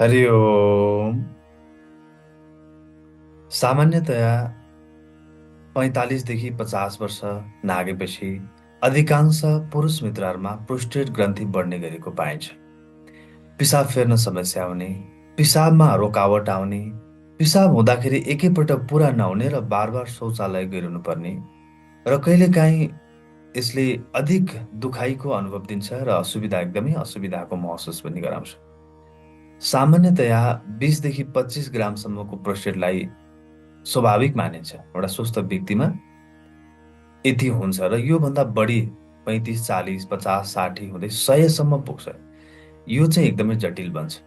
हरि ओम। सामान्यतया 45 देखि 50 वर्ष नागेपछि अधिकांश पुरुष मित्रहरूमा प्रोस्टेट ग्रन्थि बढ्ने गरेको पाइन्छ। पिसाब फेर्न समस्या आउने, पिसाबमा रोकावट आउने, पिसाब हुँदाखेरि एकैपटक पुरा नहुने र बार बार शौचालय गइरहनु पर्ने र कहिलेकाहीँ यसले अधिक दुखाइको अनुभव दिन्छ र एकदमै असुविधाको महसुस पनि गराउँछ। सामान्यतया 20 देखि 25 ग्रामसम्मको प्रोस्टेटलाई स्वाभाविक मानिन्छ एउटा स्वस्थ व्यक्तिमा यति हुन्छ र योभन्दा बढी 35, 40, 50, 60 हुँदै 100सम्म पुग्छ। यो चाहिँ एकदमै जटिल बन्छ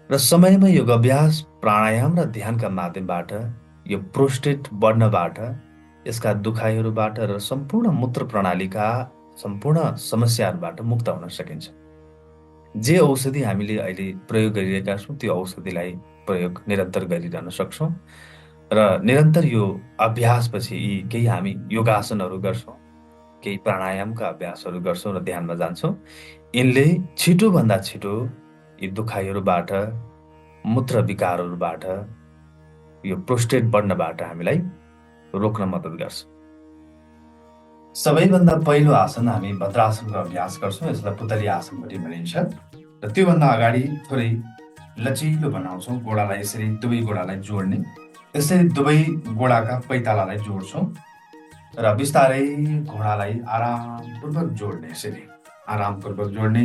र समयमा योग अभ्यास, प्राणायाम र ध्यानका माध्यमबाट यो प्रोस्टेट बढ्नबाट, यसका दुखाइहरूबाट र सम्पूर्ण मूत्र प्रणालीका सम्पूर्ण समस्याहरूबाट मुक्त हुन सकिन्छ। जे औषधि हामीले अहिले प्रयोग गरिरहेका छौँ त्यो औषधिलाई प्रयोग निरन्तर गरिरहन सक्छौँ र निरन्तर यो अभ्यासपछि यी केही हामी योगासनहरू गर्छौँ, केही प्राणायामका अभ्यासहरू गर्छौँ र ध्यानमा जान्छौँ। यिनले छिटोभन्दा छिटो यी दुखाइहरूबाट, मूत्र विकारहरूबाट, यो प्रोस्टेट बढ्नबाट हामीलाई रोक्न मद्दत गर्छ। सबैभन्दा पहिलो आसन हामी भद्रासनको अभ्यास गर्छौँ। यसलाई पुतली आसन पनि भनिन्छ र त्योभन्दा अगाडि थोरै लचिलो बनाउँछौँ। गोडालाई यसरी दुवै गोडालाई जोड्ने, यसरी दुवै गोडाका पैतालालाई जोड्छौँ र बिस्तारै घोडालाई आरामपूर्वक जोड्ने, यसरी आरामपूर्वक जोड्ने,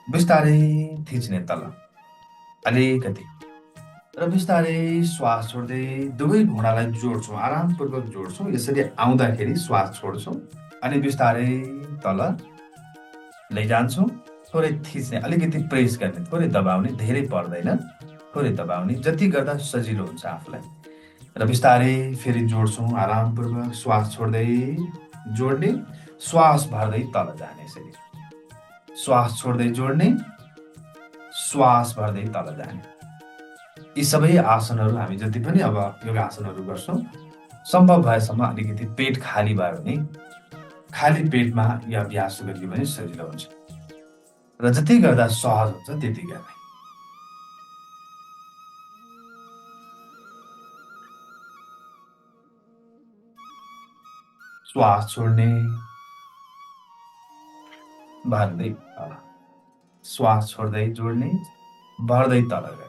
बिस्तारै थिच्ने तल अलिकति र बिस्तारै श्वास छोड्दै दुवै घोडालाई जोड्छौँ, आरामपूर्वक जोड्छौँ। यसरी आउँदाखेरि श्वास छोड्छौँ अनि बिस्तारै तल लैजान्छौँ। थोरै थिच्ने, अलिकति प्रेस गर्ने, थोरै दबाउने, धेरै पर्दैन, थोरै दबाउने, जति गर्दा सजिलो हुन्छ आफूलाई। र बिस्तारै फेरि जोड्छौँ, आरामपूर्वक श्वास छोड्दै जोड्ने, श्वास भर्दै तल जाने, यसरी श्वास छोड्दै जोड्ने, श्वास भर्दै तल जाने। यी सबै आसनहरू हामी जति पनि अब योगासनहरू गर्छौँ, सम्भव भएसम्म अलिकति पेट खाली भयो भने, खाली पेटमा यो अभ्यास गरियो भने सजिलो हुन्छ र जति गर्दा सहज हुन्छ त्यति गर्ने। श्वास छोड्ने, भर्दै तल, श्वास छोड्दै जोड्ने, भर्दै तल गए।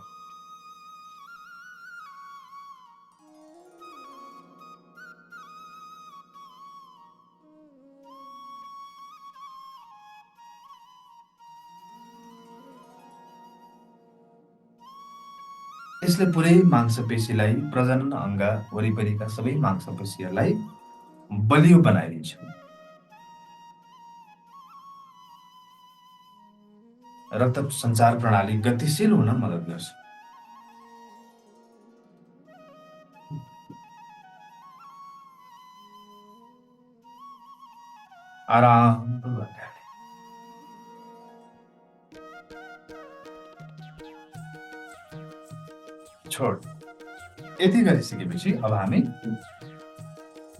यसले पुरै मांसपेशीलाई, प्रजनन अङ्ग वरिपरिका सबै मांसपेशीहरूलाई बलियो बनाइदिन्छ। रक्त सञ्चार प्रणाली गतिशील हुन मद्दत गर्छ। आरामपूर्वक छोड। यति गरिसकेपछि अब हामी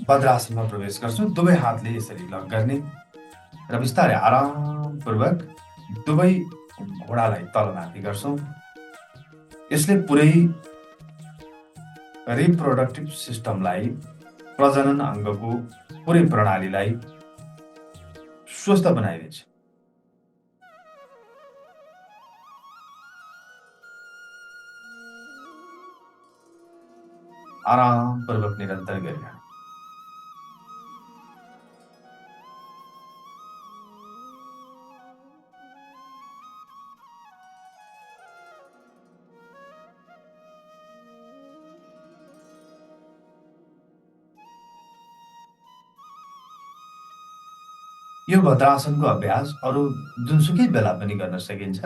वज्रासनमा प्रवेश गर्छौँ। दुवै हातले यसरी लक गर्ने र बिस्तारै आरामपूर्वक दुवै घोडालाई तलमाथि गर्छौँ। यसले पुरै रिप्रोडक्टिभ सिस्टमलाई, प्रजनन अङ्गको पुरै प्रणालीलाई स्वस्थ बनाइदिन्छ। आरामपूर्वक निरन्तर गरिरहनु। यो भद्रासनको अभ्यास अरू जुनसुकै बेला पनि गर्न सकिन्छ।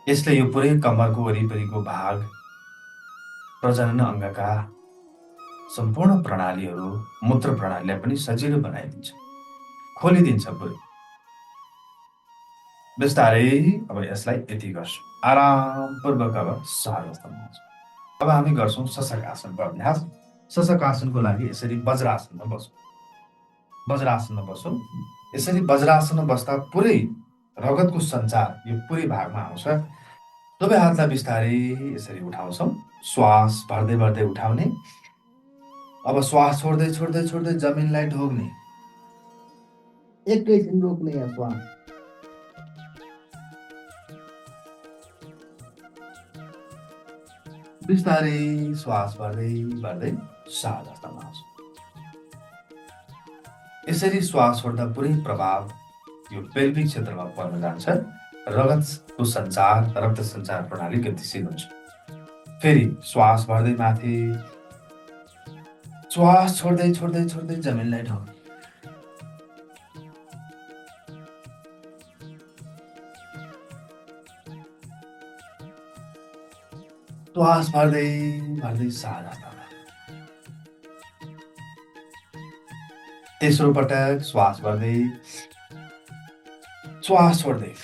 यसले यो पुरै कमरको वरिपरिको भाग, प्रजनन अङ्गका सम्पूर्ण प्रणालीहरू, मूत्र प्रणालीलाई पनि सजिलो बनाइदिन्छ, खोलिदिन्छ पुरै। बिस्तारै अब यसलाई यति गर्छौँ, आरामपूर्वक अब सहज अवस्थामा आउँछौँ। अब हामी गर्छौँ शशकासनको अभ्यास। शशकासनको लागि यसरी वज्रासनमा बसौँ। वज्रासनमा बसौँ। यसरी वज्रासनमा बस्दा पुरै रगतको सञ्चार यो पुरै भागमा आउँछ। दुवै हातलाई बिस्तारै यसरी उठाउँछौँ। श्वास भर्दै भर्दै उठाउने। अब श्वास छोड्दै छोड्दै छोड्दै जमिनलाई ढोग्ने। एकैछिन रोक्ने यहाँ श्वास। बिस्तारै श्वास भर्दै भर्दै साथ अवस्थामा आउँछ। यसरी श्वास छोड्दा पुरै प्रभाव यो पेल्भिक क्षेत्रमा पर्न जान्छ। रगतको सञ्चार, रक्त सञ्चार प्रणाली गतिशील हुन्छ। फेरि श्वास भर्दै माथि, श्वास छोड्दै छोड्दै छोड्दै जमिनलाई ढोग्ने। श्वास भर्दै भर्दै साथ अवस्थामा। तेस्रो पटक श्वास भर्दै, श्वास छोड्दै।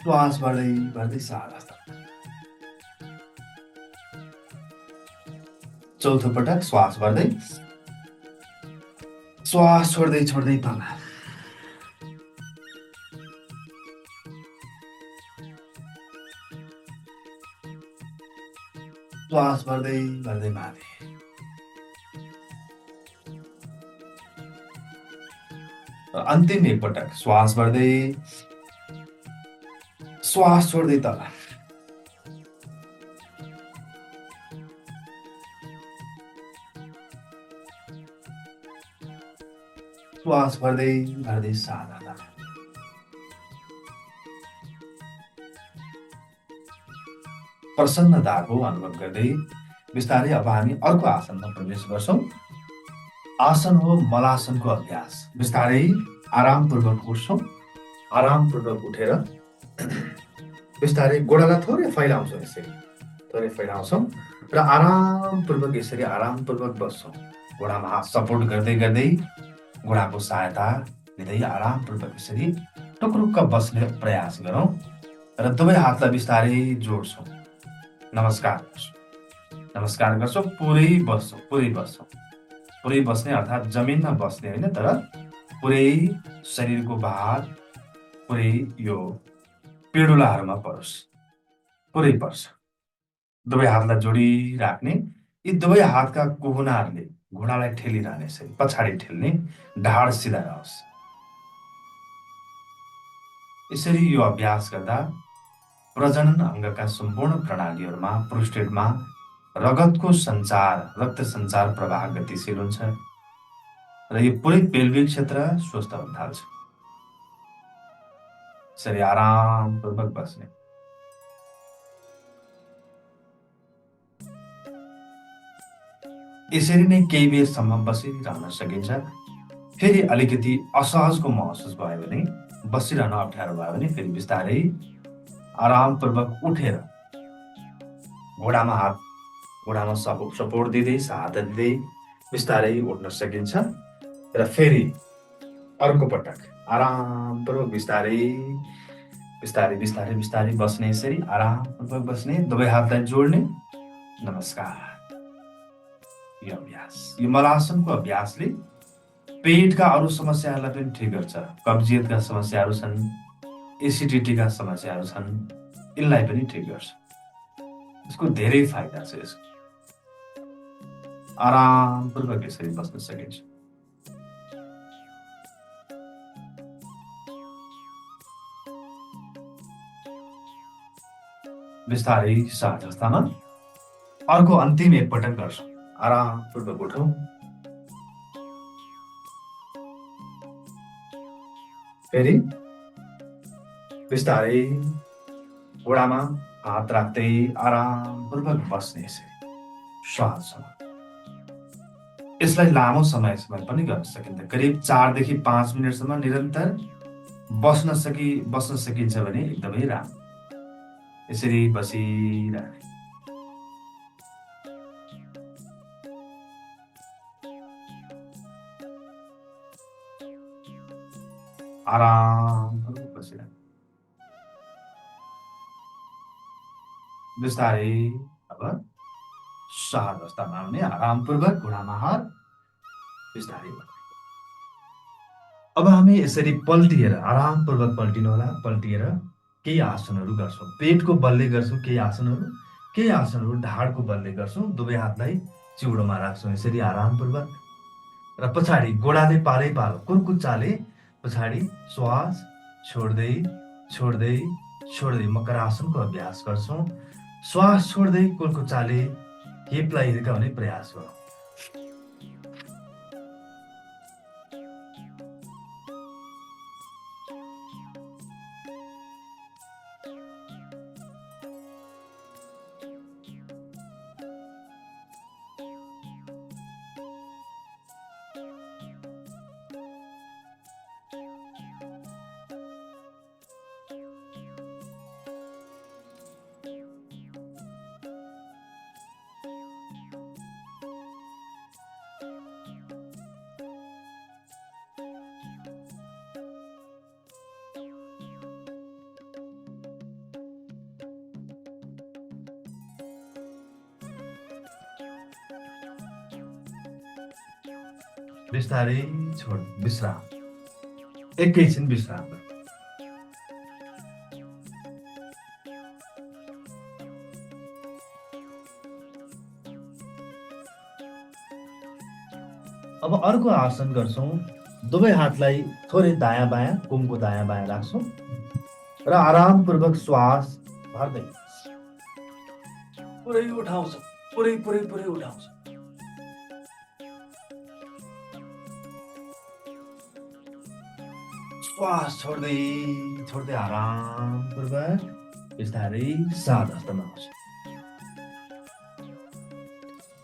श्वास भर्दै भर्दै साथ अवस्थामा। चौथो पटक श्वास भर्दै, श्वास छोड्दै छोड्दै तल। श्वास भर्दै भर्दै माथि। अन्तिम एकपटक श्वास भर्दै, श्वास छोड्दै तल। श्वास भर्दै भर्दै साथ अवस्थामा। प्रसन्नताको अनुभव गर्दै बिस्तारै अब हामी अर्को आसनमा प्रवेश गर्छौँ। आसन हो मलासनको अभ्यास। बिस्तारै आरामपूर्वक उठ्छौँ। आरामपूर्वक उठेर बिस्तारै गोडालाई थोरै फैलाउँछौँ। यसरी थोरै फैलाउँछौँ र आरामपूर्वक यसरी आरामपूर्वक बस्छौँ। घुँडामा हात सपोर्ट गर्दै गर्दै घुँडाको सहायता लिँदै आरामपूर्वक यसरी टुक्रुक्क बस्ने प्रयास गरौँ र दुवै हातलाई बिस्तारै जोड्छौँ। नमस्कार गर्छौँ। नमस्कार गर्छौँ, पुरै बस्छौँ, पुरै बस्छौँ। पुरै बस्ने अर्थात् जमिनमा बस्ने होइन, तर पुरै शरीरको भार पुरै यो पेडुलाहरूमा परोस्, पुरै पर्छ। दुवै हातलाई जोडिराख्ने। यी दुवै हातका कुहुनाहरूले घुँडालाई ठेलिरहने, यसरी पछाडि ठेल्ने, ढाड सिधा रहोस्। यसरी यो अभ्यास गर्दा प्रजनन अङ्गका सम्पूर्ण प्रणालीहरूमा, प्रोस्टेटमा रगतको सञ्चार, रक्त सञ्चार प्रवाह गतिशील हुन्छ र यो पुरै पेल्भिक क्षेत्र स्वस्थ हुन थाल्छ। यसरी आरामपूर्वक बस्ने। यसरी नै केही बेरसम्म बसिरहन सकिन्छ। फेरि अलिकति असहजको महसुस भयो भने, बसिरहन अप्ठ्यारो भयो भने फेरि बिस्तारै आरामपूर्वक उठेर घुँडामा सपोर्ट दिँदै, सहायता दिँदै बिस्तारै उठ्न सकिन्छ। र फेरि अर्को पटक आरामपूर्वक बिस्तारै बिस्तारै बिस्तारै बिस्तारै बस्ने। यसरी आरामपूर्वक बस्ने, दुवै हातलाई जोड्ने। नमस्कार। यो अभ्यास, यो मलासनको अभ्यासले पेटका अरू समस्याहरूलाई पनि ठिक गर्छ। कब्जियतका समस्याहरू छन्, एसिडिटीका समस्याहरू छन्, यिनलाई पनि ठिक गर्छ। यसको धेरै फाइदा छ। यसको आरामपूर्वक यसरी बस्न सकिन्छ। बिस्तारै साथ अवस्थामा अर्को अन्तिम एकपटक गर्छौँ। आरामपूर्वक उठौँ। फेरि बिस्तारै घुँडामा हात राख्दै आरामपूर्वक बस्ने, यसरी श्वाससँग। यसलाई लामो समयसम्म पनि गर्न सकिन्छ। करिब 4 देखि 5 मिनटसम्म निरन्तर बस्न सकिन्छ भने एकदमै राम्रो। यसरी बसिरहने। आरामपूर्वक बसिरहने। बिस्तारै अब सहज अवस्थामा आउने आरामपूर्वक घुँडामा हात बिस्तारै। अब हामी यसरी पल्टिएर आरामपूर्वक पल्टिनु होला। पल्टिएर केही आसनहरू गर्छौँ। पेटको बलले गर्छौँ केही आसनहरू, केही आसनहरू ढाडको बलले गर्छौँ। दुवै हातलाई चिउडोमा राख्छौँ यसरी आरामपूर्वक। र पछाडि गोडाले पारै पालो कुर्कुच्चाले पछाडि श्वास छोड्दै छोड्दै छोड्दै मकरासनको अभ्यास गर्छौँ। श्वास छोड्दै कुर्कुच्चाले हिपलाई हिर्काउने प्रयास गरौँ। बिस्तारै छोड विश्राम। एकैछिन विश्राम गर्नु। अब अर्को आसन गर्छौँ। दुवै हातलाई थोरै दायाँ बायाँ कुमको दायाँ बायाँ राख्छौँ र आरामपूर्वक श्वास भर्दै पुरै उठाउँछौँ। पुरै पुरै पुरै उठाउँछौँ। श्वास छोड्दै छोड्दै आरामपूर्वक बिस्तारै साथ अवस्थामा आउँछ।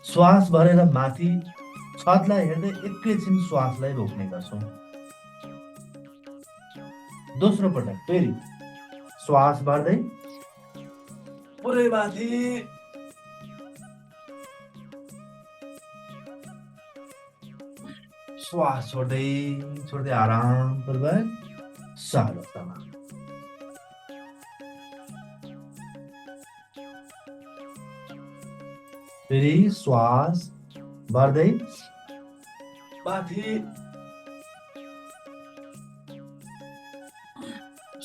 श्वास भरेर माथि छतलाई हेर्दै एकैछिन श्वासलाई रोक्ने गर्छौँ। दोस्रो पटक फेरि श्वास भर्दै पुरै माथि श्वास छोड्दै छोड्दै आरामपूर्वक सहज अवस्थामा। फेरि श्वास भर्दै माथि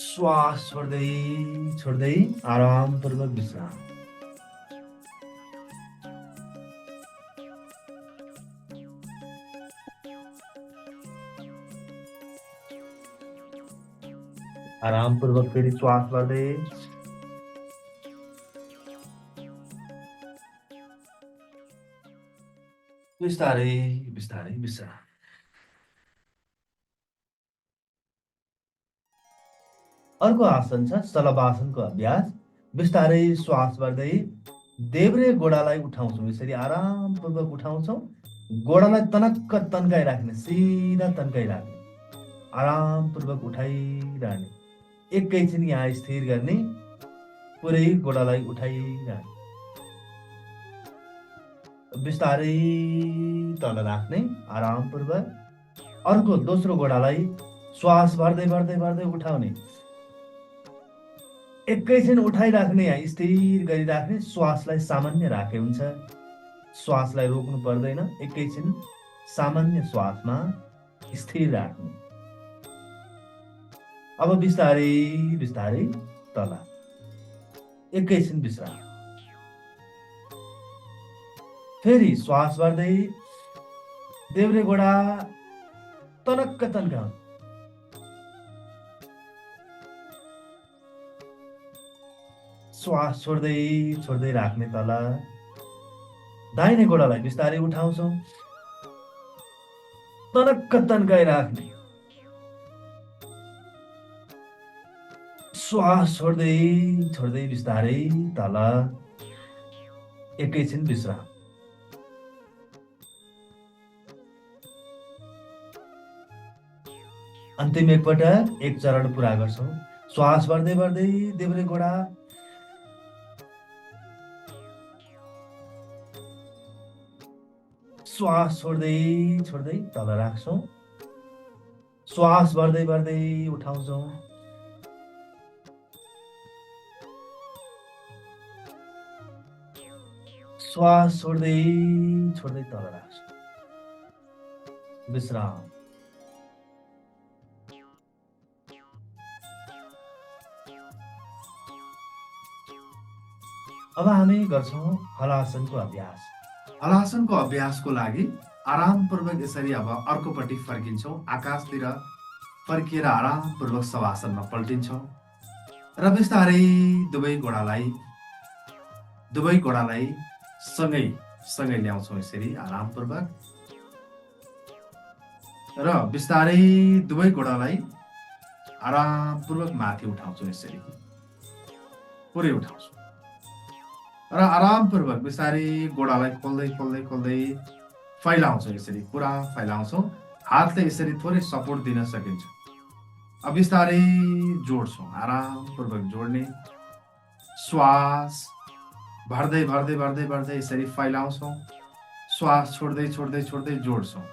श्वास छोड्दै छोड्दै आरामपूर्वक विश्राम। आरामपूर्वक फेरि श्वास भर्दै बिस्तारै बिस्तारै विश्राम। अर्को आसन छ शलभासनको अभ्यास। बिस्तारै श्वास भर्दै देब्रे गोडालाई उठाउँछौँ। यसरी आरामपूर्वक उठाउँछौँ। गोडालाई तनक्क तन्काइराख्ने, सिधा तन्काइराख्ने, आरामपूर्वक उठाइरहने। एकैछिन यहाँ स्थिर गर्ने, पुरै गोडालाई उठाइरहने। बिस्तारै तल राख्ने आरामपूर्वक। अर्को दोस्रो गोडालाई श्वास भर्दै भर्दै भर्दै उठाउने। एकैछिन उठाइराख्ने, यहाँ स्थिर गरिराख्ने। श्वासलाई सामान्य राखे हुन्छ। श्वासलाई रोक्नु पर्दैन। एकैछिन सामान्य श्वासमा स्थिर राख्नु। अब बिस्तारै बिस्तारै तल। एकैछिन विश्राम। फेरि श्वास भर्दै देब्रे गोडा तनक्क तन्काउनु। श्वास छोड्दै छोड्दै राख्ने तल। दाहिने गोडालाई बिस्तारै उठाउँछौँ। तनक्क तन्काइराख्ने। श्वास छोड्दै छोड्दै बिस्तारै तल। एकैछिन विश्राम। अन्तिम एकपटक एक चरण पुरा गर्छौँ। श्वास भर्दै भर्दै देब्रे गोडा श्वास छोड्दै छोड्दै तल राख्छौँ। श्वास भर्दै भर्दै उठाउँछौँ। श्वास छोड्दै छोड्दै तल राख्छु। विश्राम। अब हामी गर्छौँ हलासनको अभ्यास। हलासनको अभ्यासको लागि आरामपूर्वक यसरी अब अर्कोपट्टि फर्किन्छौँ, आकाशतिर फर्किएर आरामपूर्वक शवासनमा पल्टिन्छौँ र बिस्तारै दुवै घोडालाई सँगै ल्याउँछौँ यसरी आरामपूर्वक र बिस्तारै दुवै घोडालाई आरामपूर्वक माथि उठाउँछौँ, यसरी पुरै उठाउँछौँ र आरामपूर्वक बिस्तारै घोडालाई खोल्दै फैलाउँछौँ, यसरी पुरा फैलाउँछौँ। हातले यसरी थोरै सपोर्ट दिन सकिन्छ। अब बिस्तारै जोड्छौँ, आरामपूर्वक जोड्ने। श्वास भर्दै यसरी फैलाउँछौँ। श्वास छोड्दै जोड्छौँ,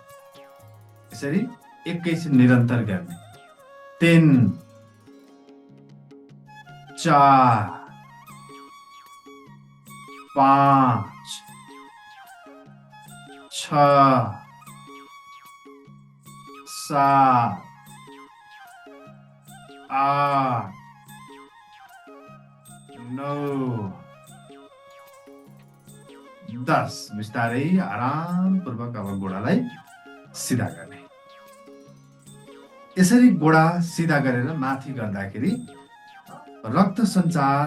यसरी एकैछिन निरन्तर गर्ने। 3 4 5 6 7 8 9 10। बिस्तारै आरामपूर्वक अब घोडालाई सिधा गर्ने। यसरी घोडा सिधा गरेर माथि गर्दाखेरि रक्त सञ्चार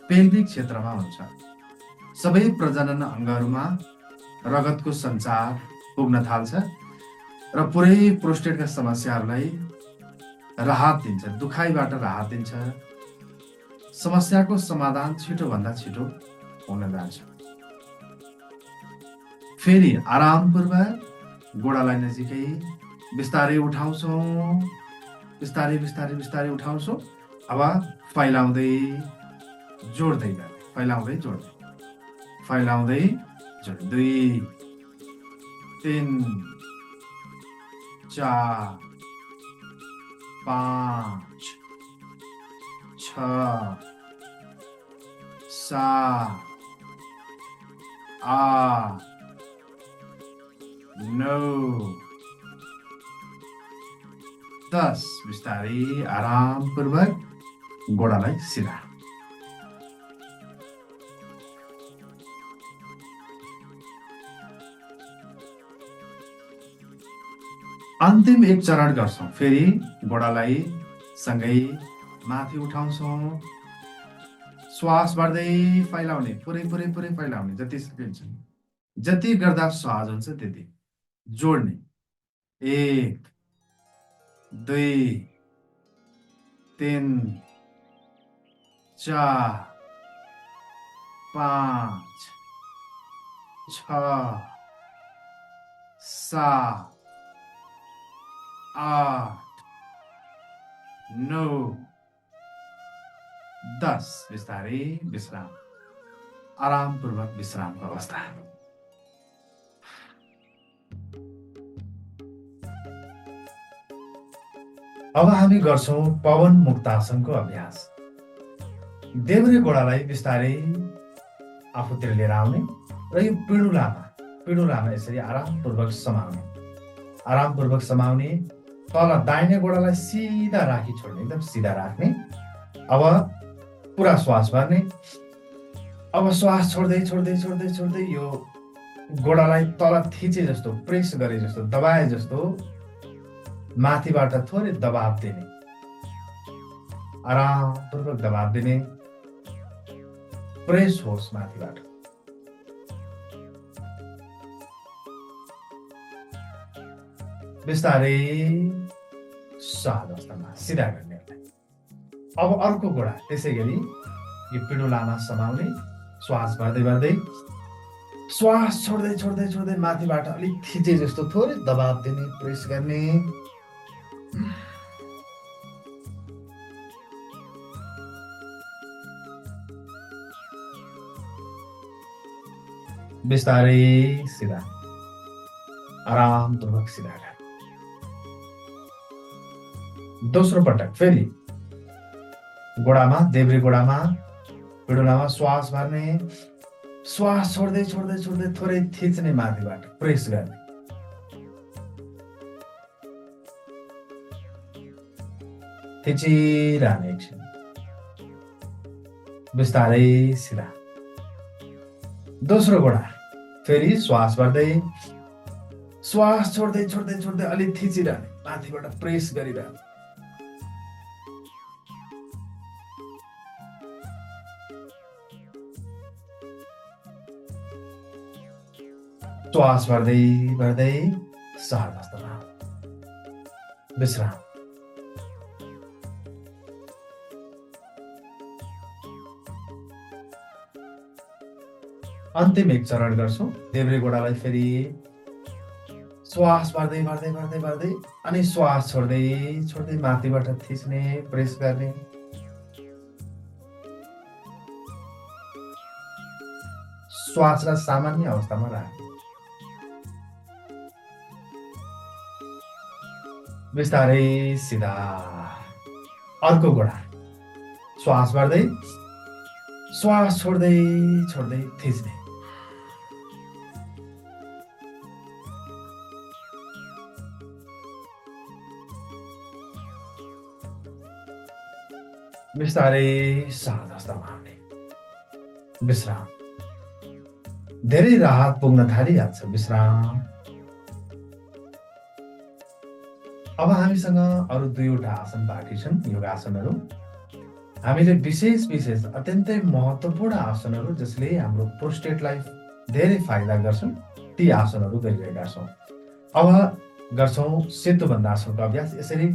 पेल्भिक क्षेत्रमा हुन्छ। सबै प्रजनन अङ्गहरूमा रगतको सञ्चार पुग्न थाल्छ र पुरै प्रोस्टेटका समस्याहरूलाई राहत दिन्छ, दुखाइबाट राहत दिन्छ। समस्याको समाधान छिटोभन्दा छिटो हुन जान्छ। फेरि आरामपूर्वक घोडालाई नजिकै बिस्तारै उठाउँछौँ, बिस्तारै उठाउँछौँ। अब फैलाउँदै जोड्दै गर्ने, फैलाउँदै जोड्दै 2 3 4 5 6 7 8 9 10। बिस्तारै आरामपूर्वक घोडालाई सिधा। अन्तिम एक चरण गर्छौँ। फेरि घोडालाई सँगै माथि उठाउँछौँ। श्वास बढ्दै फैलाउने, पुरै फैलाउने जति सकिन्छ। जति गर्दा सहज हुन्छ त्यति जोड्ने। 1 2 3 4 5 6 7 8 9 10। बिस्तारै विश्राम, आरामपूर्वक विश्रामको अवस्था। अब हामी गर्छौँ पवन मुक्तासनको अभ्यास। देब्रे घोडालाई बिस्तारै आफूतिर लिएर आउने र यो पिँडुलामा यसरी आरामपूर्वक समाउने। तल दाहिने घोडालाई सिधा राखी छोड्ने, एकदम सिधा राख्ने। अब पुरा श्वास भर्ने। अब श्वास छोड्दै यो घोडालाई तल थिचे जस्तो, प्रेस गरे जस्तो, दबाए जस्तो माथिबाट थोरै दबाब दिने, आरामपूर्वक दबाब दिने। प्रेस होस् माथिबाट। बिस्तारै सहज अवस्थामा सिधा गर्ने। अब अर्को घोडा त्यसै गरी यो पिँडुलामा समाउने। श्वास भर्दै श्वास छोड्दै माथिबाट अलिक थिचे जस्तो थोरै दबाब दिने, प्रेस गर्ने। बिस्तारै सिधा, आरामपूर्वक सिधा गर्ने। दोस्रो पटक फेरि घोडामा, देब्रे घोडामा, पिँडुलामा श्वास भर्ने। श्वास छोड्दै छोड्दै छोड्दै थोरै थिच्ने माथिबाट प्रेस गर्ने। थिचिरहने एकछिन। बिस्तारै सिधा। दोस्रो गोडा फेरि श्वास भर्दै श्वास छोड्दै छोड्दै छोड्दै अलि थिचिरहने, माथिबाट प्रेस गरिरहने। श्वास भर्दै भर्दै सहज अवस्थामा विश्राम। अन्तिम एक चरण गर्छौँ। देब्रे गोडालाई फेरि श्वास भर्दै भर्दै भर्दै भर्दै अनि श्वास छोड्दै छोड्दै माथिबाट थिच्ने, प्रेस गर्ने। श्वासलाई सामान्य अवस्थामा राख्ने। बिस्तारै सिधा। अर्को गोडा श्वास भर्दै श्वास छोड्दै छोड्दै थिच्ने। बिस्तारै सहज अवस्थामा आउने। विश्राम। धेरै राहत पुग्न थालिहाल्छ। विश्राम। अब हामीसँग अरू दुईवटा आसन बाँकी छन्, योगासनहरू। हामीले विशेष विशेष अत्यन्तै महत्त्वपूर्ण आसनहरू जसले हाम्रो प्रोस्टेटलाई धेरै फाइदा गर्छन्, ती आसनहरू गरिरहेका छौँ। अब गर्छौँ सेतो बन्दासनको अभ्यास। यसरी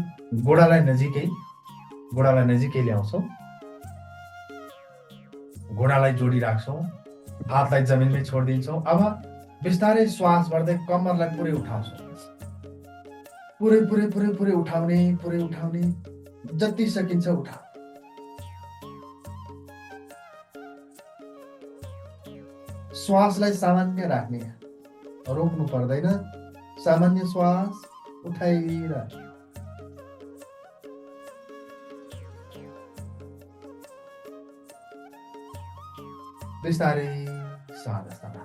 गोडालाई नजिकै ल्याउँछौँ, घुँडालाई जोडिराख्छौँ, हातलाई जमिनमै छोडिदिन्छौँ। अब बिस्तारै श्वास भर्दै कम्मरलाई पुरै उठाउँछौँ। पुरै पुरै पुरै पुरै उठाउने, पुरै उठाउने, जति सकिन्छ उठाउ। श्वासलाई सामान्य राख्ने, रोक्नु पर्दैन। सामान्य श्वास उठाइरहने। बिस्तारै सहज अवस्थामा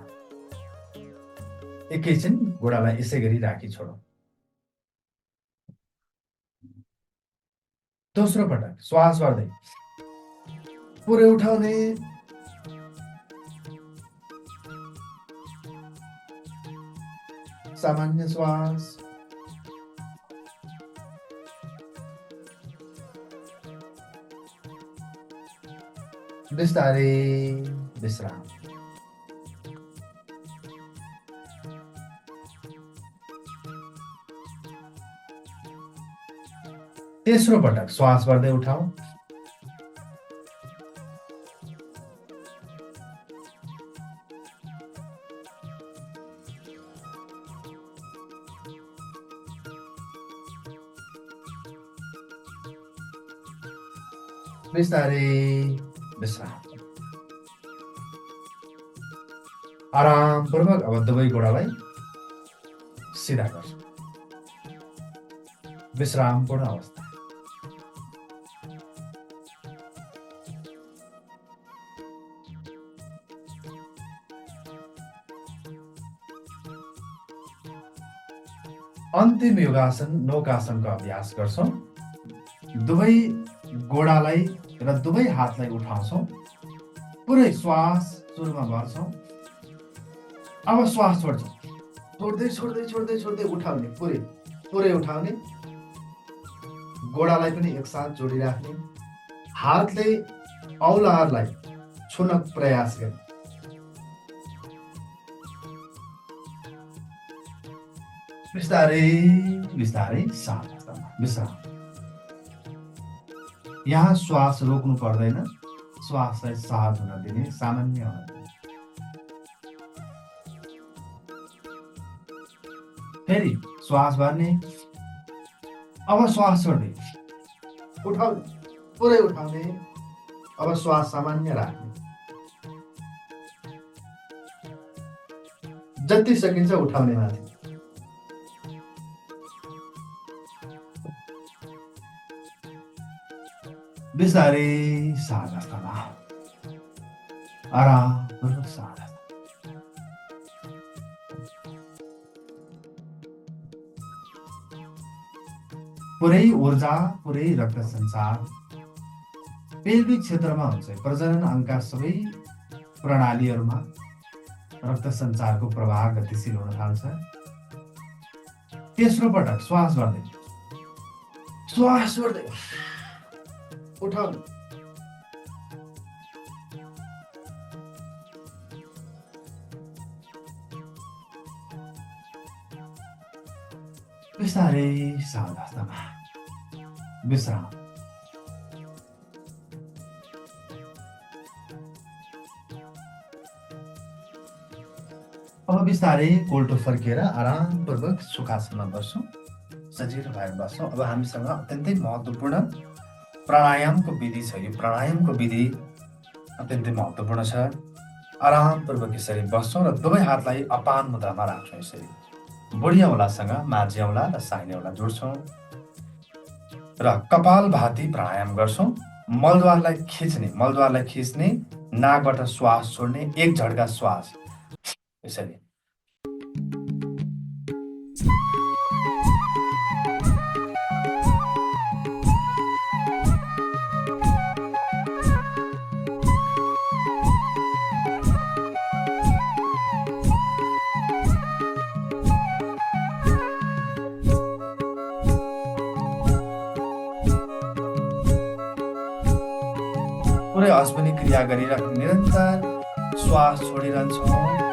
एकैछिन गोडालाई यसै गरी राखी छोडौँ। दोस्रो पटक श्वास भर्दै पुरै उठाउने, सामान्य श्वास। बिस्तारै विश्राम। तेस्रो पटक श्वास भर्दै उठाऊ। बिस्तारै विश्राम। आरामपूर्वक अब दुवै गोडालाई सिधा गर्छौँ। विश्रामपूर्ण अवस्था। अन्तिम योगासन नौकासनको अभ्यास गर्छौँ। दुवै गोडालाई र दुवै हातलाई उठाउँछौँ। पुरै श्वास सुरुमा भर्छौँ। अब श्वास छोड्छौँ। छोड्दै छोड्दै छोड्दै छोड्दै उठाउने, पुरै पुरै उठाउने। गोडालाई पनि एकसाथ जोडिराख्ने। हातले औलाहरूलाई छुन प्रयास गर्ने। बिस्तारै बिस्तारै सहज अवस्थामा विश्राम। यहाँ श्वास रोक्नु पर्दैन, श्वासलाई सहज हुन दिने, सामान्य हुन दिने। फेरि श्वास भर्ने। अब श्वास छोड्ने, उठाउने, पुरै उठाउने। अब श्वास सामान्य राख्ने, जति सकिन्छ उठाउने माथि। बिस्तारै सहज अवस्थामा आरामपूर्वक सहज। पुरै ऊर्जा, पुरै रक्त सञ्चार पेल्भिक क्षेत्रमा हुन्छ। प्रजनन अङ्गका सबै प्रणालीहरूमा रक्त सञ्चारको प्रवाह गतिशील हुन थाल्छ। तेस्रो पटक श्वास गर्दै, श्वास गर्दै उठाउनु। बिस्तारै शान्त अवस्थामा विश्राम। अब बिस्तारै कोल्टो फर्किएर आरामपूर्वक सुखासनमा बस्छौँ, सजिलो भएर बस्छौँ। अब हामीसँग अत्यन्तै महत्त्वपूर्ण प्राणायामको विधि छ। यो प्राणायामको विधि अत्यन्तै महत्त्वपूर्ण छ। आरामपूर्वक यसरी बस्छौँ र दुवै हातलाई अपान मुद्रामा राख्छौँ। यसरी बुढी औँलासँग माझी औँला र साइने औँला जोड्छौँ र कपालभाती प्राणायाम गर्छौँ। मलद्वारलाई खिच्ने, नाकबाट श्वास छोड्ने, एक झड्का श्वास यसरी। पुरै हस्बनी क्रिया गरिराख्नु, निरन्तर श्वास छोडिरहन्छौँ।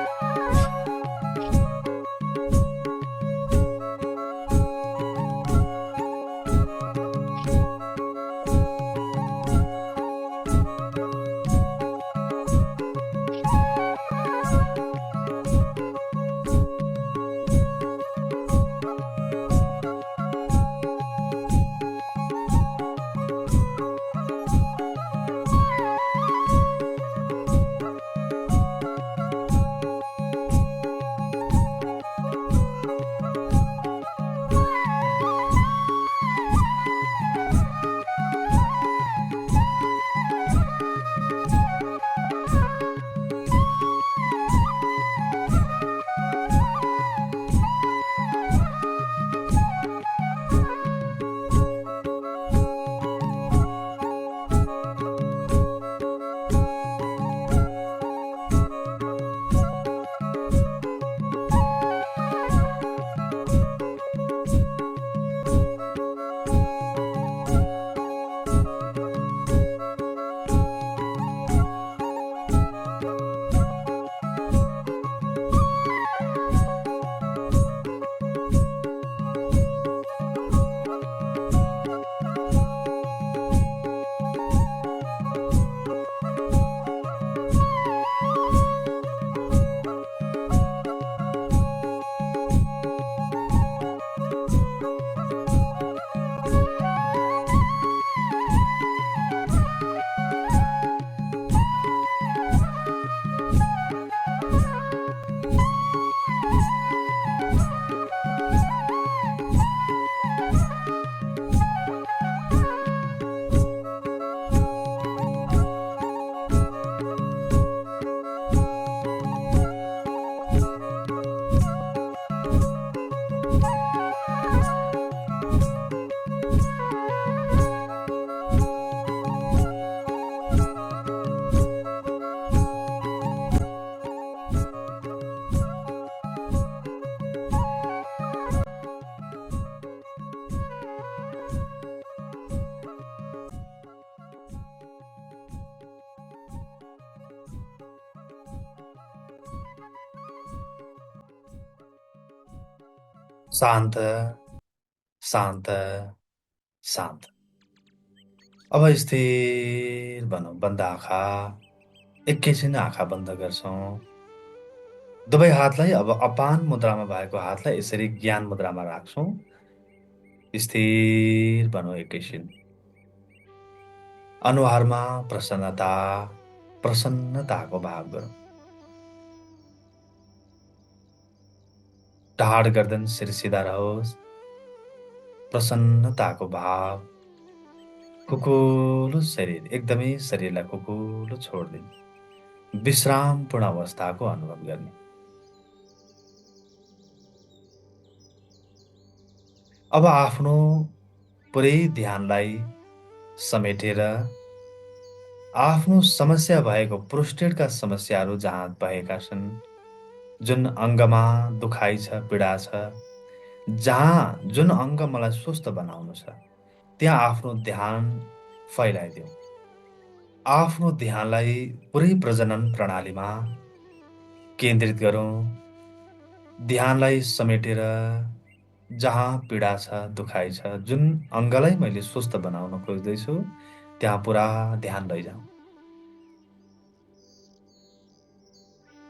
शान्त, शान्त, शान्त। अब स्थिर बनौँ, बन्द आँखा। एकैछिन आँखा बन्द गर्छौँ। दुवै हातलाई अब अपान मुद्रामा भएको हातलाई यसरी ज्ञान मुद्रामा राख्छौँ। स्थिर बनौँ एकैछिन। अनुहारमा प्रसन्नता, प्रसन्नताको भाव गरौँ। ढाड गर्दन शिर सिधा रहोस्। प्रसन्नताको भाव। खुकुलो शरीर, एकदमै शरीरलाई खुकुलो छोड्दिनु। विश्रामपूर्ण अवस्थाको अनुभव गर्ने। अब आफ्नो पुरै ध्यानलाई समेटेर आफ्नो समस्या भएको प्रोस्टेटका समस्याहरू जहाँ भएका छन्, जुन अङ्गमा दुखाइ छ, पीडा छ, जुन अङ्ग मलाई स्वस्थ बनाउनु छ, त्यहाँ आफ्नो ध्यान फैलाइदिउँ। आफ्नो ध्यानलाई पुरै प्रजनन प्रणालीमा केन्द्रित गरौँ। ध्यानलाई समेटेर जहाँ पीडा छ, दुखाइ छ, जुन अङ्गलाई मैले स्वस्थ बनाउन खोज्दैछु, त्यहाँ पुरा ध्यान लैजाउँ।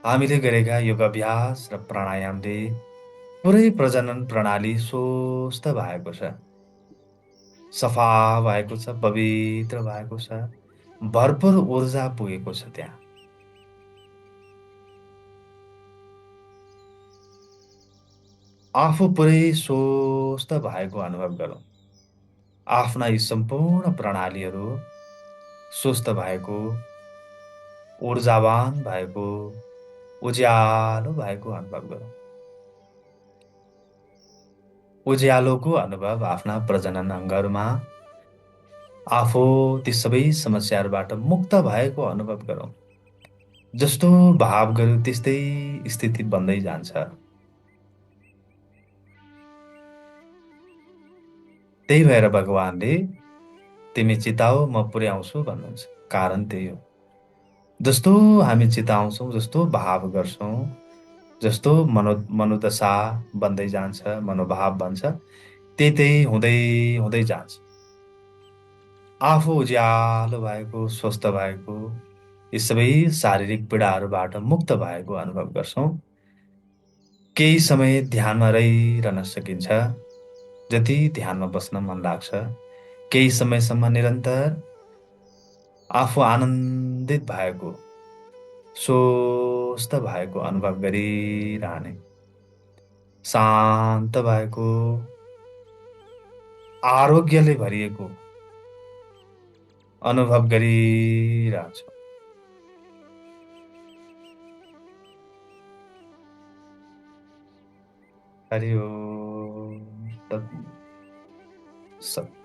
हामीले गरेका योग अभ्यास र प्राणायामले पुरै प्रजनन प्रणाली स्वस्थ भएको छ, सफा भएको छ, पवित्र भएको छ, भरपुर ऊर्जा पुगेको छ त्यहाँ। आफू पुरै स्वस्थ भएको अनुभव गरौँ। आफ्ना यी सम्पूर्ण प्रणालीहरू स्वस्थ भएको, ऊर्जावान भएको, उज्यालो भएको अनुभव गरौँ। उज्यालोको अनुभव आफ्ना प्रजनन अङ्गहरूमा आफू ती सबै समस्याहरूबाट मुक्त भएको अनुभव गरौँ। जस्तो भाव गर्यो त्यस्तै स्थिति बन्दै जान्छ। त्यही भएर भगवानले तिमी चिताओ म पुर्याउँछु भन्नुहुन्छ। कारण त्यही हो। जस्तो हामी चिताउँछौँ, जस्तो भाव गर्छौँ, जस्तो मनोदशा बन्दै जान्छ, मनोभाव बन्छ, त्यही त्यही हुँदै हुँदै जान्छ। आफू उज्यालो भएको, स्वस्थ भएको, यी सबै शारीरिक पीडाहरूबाट मुक्त भएको अनुभव गर्छौँ। केही समय ध्यानमा रहिरहन सकिन्छ, जति ध्यानमा बस्न मन लाग्छ। केही समयसम्म निरन्तर आफू आनन्दित भएको, स्वस्थ भएको अनुभव गरिरहने, शान्त भएको, आरोग्यले भरिएको अनुभव गरिरहन्छ। हरि ओम तत् सत्।